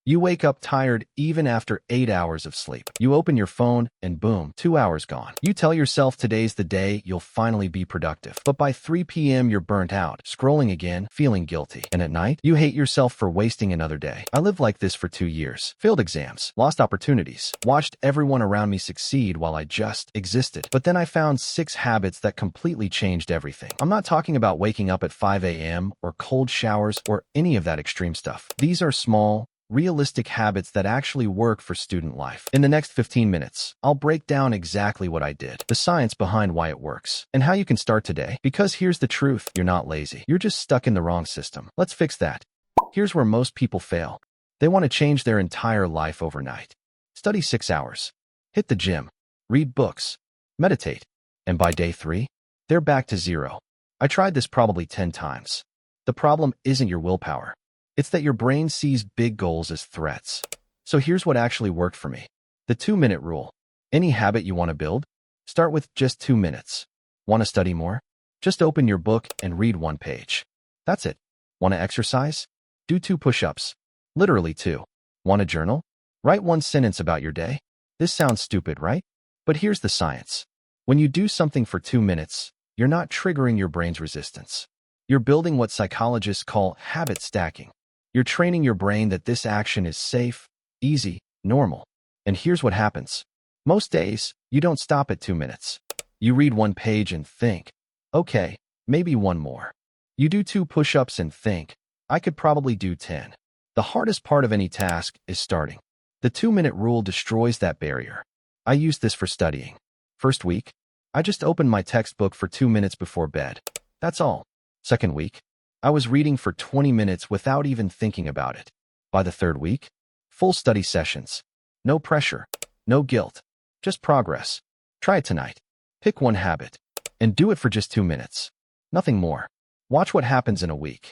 You wake up tired even after 8 hours of sleep. You open your phone and boom, 2 hours gone. You tell yourself today's the day you'll finally be productive. But by 3 p.m. you're burnt out, scrolling again, feeling guilty. And at night, you hate yourself for wasting another day. I lived like this for 2 years. Failed exams, lost opportunities, watched everyone around me succeed while I just existed. But then I found 6 habits that completely changed everything. I'm not talking about waking up at 5 a.m. or cold showers or any of that extreme stuff. These are small, realistic habits that actually work for student life. In the next 15 minutes, I'll break down exactly what I did, the science behind why it works, and how you can start today. Because here's the truth, you're not lazy. You're just stuck in the wrong system. Let's fix that. Here's where most people fail. They want to change their entire life overnight. Study 6 hours, hit the gym, read books, meditate, and by day 3, they're back to zero. I tried this probably 10 times. The problem isn't your willpower. It's that your brain sees big goals as threats. So here's what actually worked for me. The 2-minute rule. Any habit you want to build, start with just 2 minutes. Want to study more? Just open your book and read 1 page. That's it. Want to exercise? Do 2 push-ups. Literally 2. Want to journal? Write 1 sentence about your day. This sounds stupid, right? But here's the science. When you do something for 2 minutes, you're not triggering your brain's resistance. You're building what psychologists call habit stacking. You're training your brain that this action is safe, easy, normal. And here's what happens. Most days, you don't stop at 2 minutes. You read 1 page and think, okay, maybe 1 more. You do 2 push-ups and think, I could probably do 10. The hardest part of any task is starting. The 2-minute rule destroys that barrier. I used this for studying. First week, I just opened my textbook for 2 minutes before bed. That's all. Second week, I was reading for 20 minutes without even thinking about it. By the 3rd week, full study sessions. No pressure, no guilt, just progress. Try it tonight. Pick 1 habit and do it for just 2 minutes. Nothing more. Watch what happens in a week.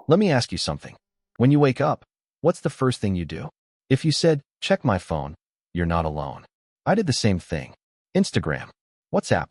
Let me ask you something. When you wake up, what's the first thing you do? If you said, check my phone, you're not alone. I did the same thing. Instagram, WhatsApp,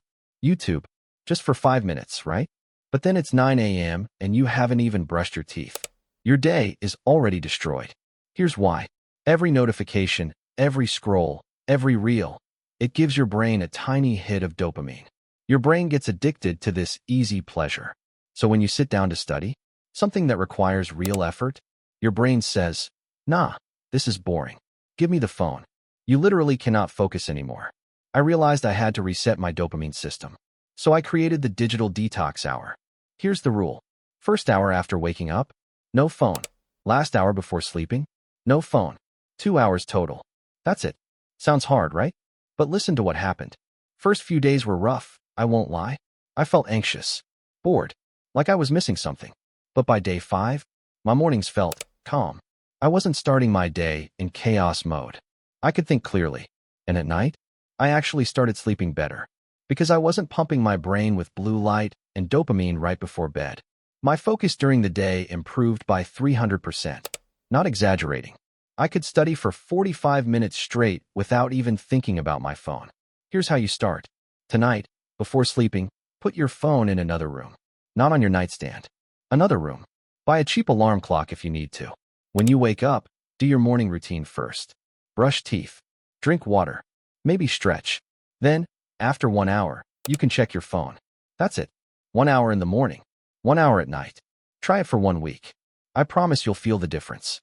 YouTube, just for 5 minutes, right? But then it's 9 a.m. and you haven't even brushed your teeth. Your day is already destroyed. Here's why. Every notification, every scroll, every reel, it gives your brain a tiny hit of dopamine. Your brain gets addicted to this easy pleasure. So when you sit down to study, something that requires real effort, your brain says, nah, this is boring. Give me the phone. You literally cannot focus anymore. I realized I had to reset my dopamine system. So I created the Digital Detox Hour. Here's the rule. First hour after waking up, no phone. Last hour before sleeping, no phone. 2 hours total. That's it. Sounds hard, right? But listen to what happened. First few days were rough, I won't lie. I felt anxious, bored, like I was missing something. But by day 5, my mornings felt calm. I wasn't starting my day in chaos mode. I could think clearly. And at night, I actually started sleeping better. Because I wasn't pumping my brain with blue light and dopamine right before bed. My focus during the day improved by 300%. Not exaggerating. I could study for 45 minutes straight without even thinking about my phone. Here's how you start. Tonight, before sleeping, put your phone in another room. Not on your nightstand. Another room. Buy a cheap alarm clock if you need to. When you wake up, do your morning routine first. Brush teeth. Drink water. Maybe stretch. Then, after 1 hour, you can check your phone. That's it. 1 hour in the morning, 1 hour at night. Try it for 1 week. I promise you'll feel the difference.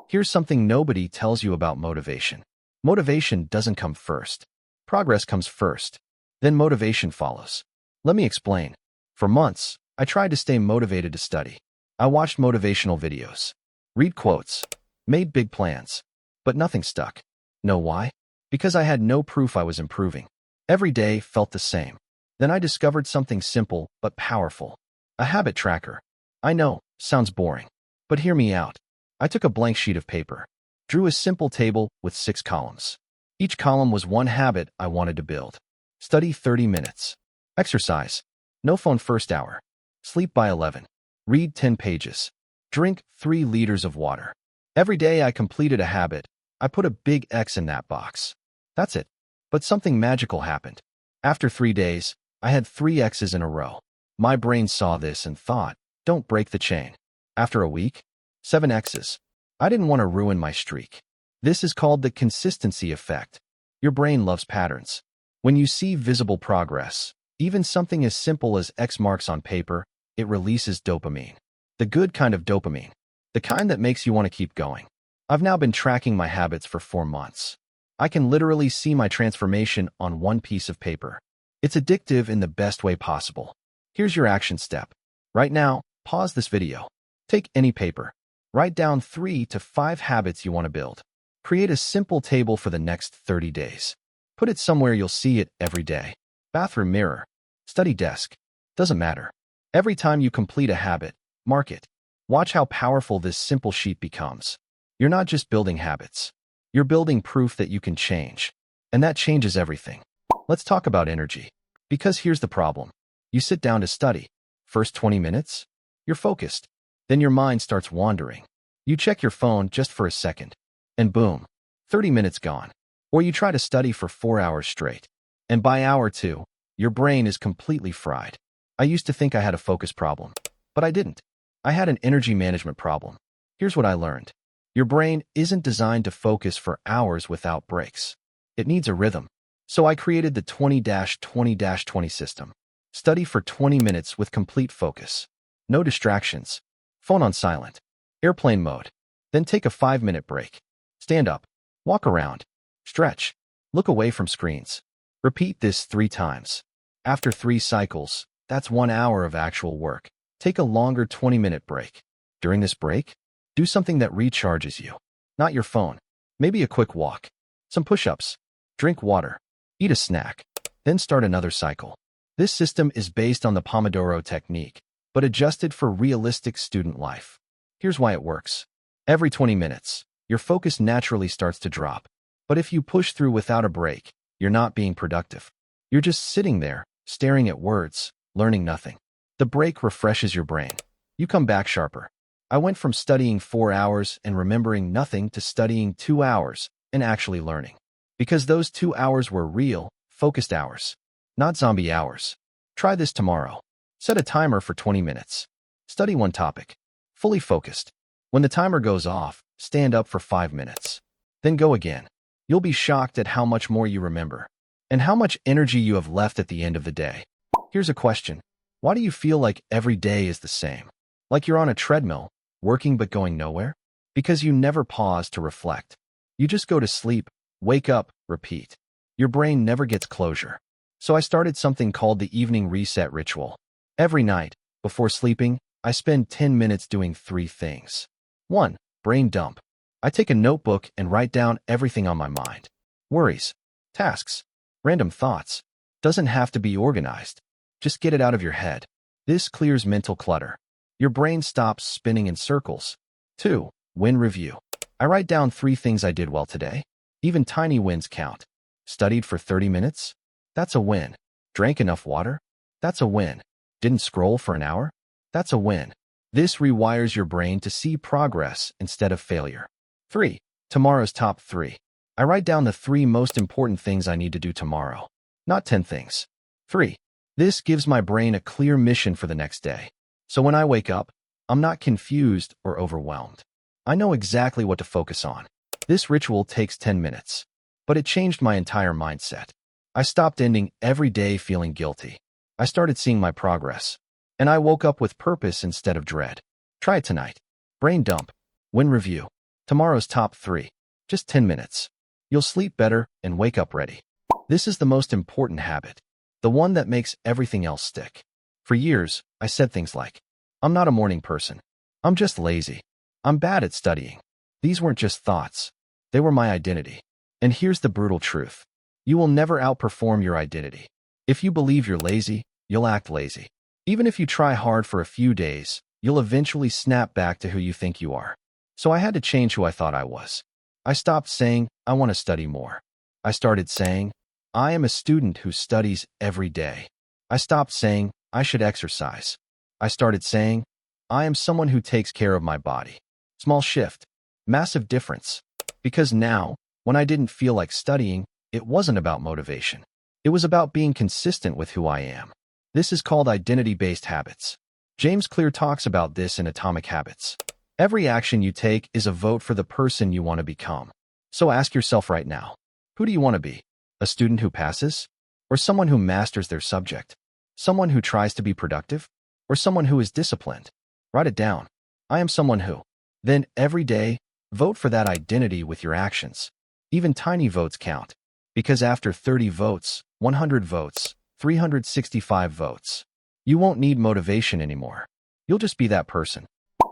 Here's something nobody tells you about motivation. Motivation doesn't come first. Progress comes first. Then motivation follows. Let me explain. For months, I tried to stay motivated to study. I watched motivational videos, read quotes, made big plans, but nothing stuck. Know why? Because I had no proof I was improving. Every day felt the same. Then I discovered something simple but powerful. A habit tracker. I know, sounds boring. But hear me out. I took a blank sheet of paper, drew a simple table with 6 columns. Each column was 1 habit I wanted to build. Study 30 minutes. Exercise. No phone first hour. Sleep by 11. Read 10 pages. Drink 3 liters of water. Every day I completed a habit. I put a big X in that box. That's it. But something magical happened. After 3 days, I had 3 X's in a row. My brain saw this and thought, don't break the chain. After a week, 7 X's. I didn't want to ruin my streak. This is called the consistency effect. Your brain loves patterns. When you see visible progress, even something as simple as X marks on paper, it releases dopamine. The good kind of dopamine. The kind that makes you want to keep going. I've now been tracking my habits for 4 months. I can literally see my transformation on one piece of paper. It's addictive in the best way possible. Here's your action step. Right now, pause this video. Take any paper. Write down 3 to 5 habits you want to build. Create a simple table for the next 30 days. Put it somewhere you'll see it every day. Bathroom mirror. Study desk. Doesn't matter. Every time you complete a habit, mark it. Watch how powerful this simple sheet becomes. You're not just building habits. You're building proof that you can change. And that changes everything. Let's talk about energy. Because here's the problem. You sit down to study. First 20 minutes, you're focused. Then your mind starts wandering. You check your phone just for a second. And boom, 30 minutes gone. Or you try to study for 4 hours straight. And by hour 2, your brain is completely fried. I used to think I had a focus problem. But I didn't. I had an energy management problem. Here's what I learned. Your brain isn't designed to focus for hours without breaks. It needs a rhythm. So I created the 20-20-20 system. Study for 20 minutes with complete focus. No distractions. Phone on silent. Airplane mode. Then take a 5-minute break. Stand up. Walk around. Stretch. Look away from screens. Repeat this 3 times. After 3 cycles, that's 1 hour of actual work. Take a longer 20-minute break. During this break, do something that recharges you. Not your phone. Maybe a quick walk. Some push-ups. Drink water. Eat a snack. Then start another cycle. This system is based on the Pomodoro technique, but adjusted for realistic student life. Here's why it works. Every 20 minutes, your focus naturally starts to drop. But if you push through without a break, you're not being productive. You're just sitting there, staring at words, learning nothing. The break refreshes your brain. You come back sharper. I went from studying 4 hours and remembering nothing to studying 2 hours and actually learning. Because those 2 hours were real, focused hours, not zombie hours. Try this tomorrow. Set a timer for 20 minutes. Study one topic. Fully focused. When the timer goes off, stand up for 5 minutes. Then go again. You'll be shocked at how much more you remember and how much energy you have left at the end of the day. Here's a question. Why do you feel like every day is the same? Like you're on a treadmill, working but going nowhere? Because you never pause to reflect. You just go to sleep, wake up, repeat. Your brain never gets closure. So I started something called the evening reset ritual. Every night, before sleeping, I spend 10 minutes doing 3 things. 1. Brain dump. I take a notebook and write down everything on my mind. Worries, tasks, random thoughts. Doesn't have to be organized. Just get it out of your head. This clears mental clutter. Your brain stops spinning in circles. 2. Win review. I write down 3 things I did well today. Even tiny wins count. Studied for 30 minutes? That's a win. Drank enough water? That's a win. Didn't scroll for an hour? That's a win. This rewires your brain to see progress instead of failure. 3. Tomorrow's top 3. I write down the 3 most important things I need to do tomorrow. Not 10 things. 3. This gives my brain a clear mission for the next day. So when I wake up, I'm not confused or overwhelmed. I know exactly what to focus on. This ritual takes 10 minutes, but it changed my entire mindset. I stopped ending every day feeling guilty. I started seeing my progress, and I woke up with purpose instead of dread. Try it tonight. Brain dump. Win review. Tomorrow's top 3. Just 10 minutes. You'll sleep better and wake up ready. This is the most important habit, the one that makes everything else stick. For years, I said things like, I'm not a morning person. I'm just lazy. I'm bad at studying. These weren't just thoughts. They were my identity. And here's the brutal truth. You will never outperform your identity. If you believe you're lazy, you'll act lazy. Even if you try hard for a few days, you'll eventually snap back to who you think you are. So I had to change who I thought I was. I stopped saying, I want to study more. I started saying, I am a student who studies every day. I stopped saying, I should exercise. I started saying, I am someone who takes care of my body. Small shift, massive difference. Because now, when I didn't feel like studying, it wasn't about motivation. It was about being consistent with who I am. This is called identity-based habits. James Clear talks about this in Atomic Habits. Every action you take is a vote for the person you want to become. So ask yourself right now, who do you want to be? A student who passes? Or someone who masters their subject? Someone who tries to be productive? Or someone who is disciplined? Write it down. I am someone who. Then, every day, vote for that identity with your actions. Even tiny votes count. Because after 30 votes, 100 votes, 365 votes, you won't need motivation anymore. You'll just be that person.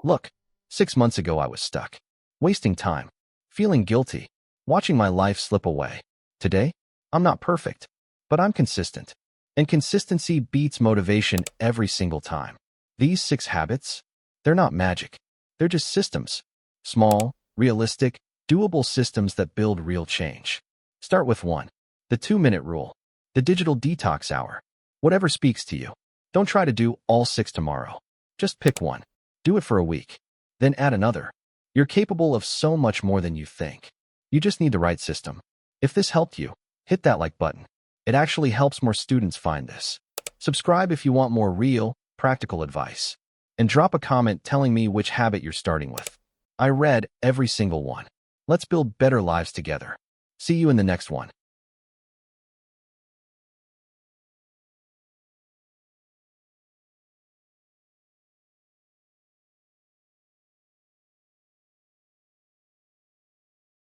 Look, 6 months ago I was stuck, wasting time, feeling guilty, watching my life slip away. Today, I'm not perfect, but I'm consistent. And consistency beats motivation every single time. These 6 habits, they're not magic. They're just systems. Small, realistic, doable systems that build real change. Start with 1. The 2-minute rule. The Digital Detox Hour. Whatever speaks to you. Don't try to do all 6 tomorrow. Just pick one. Do it for a week. Then add another. You're capable of so much more than you think. You just need the right system. If this helped you, hit that like button. It actually helps more students find this. Subscribe if you want more real, practical advice. And drop a comment telling me which habit you're starting with. I read every single one. Let's build better lives together. See you in the next one.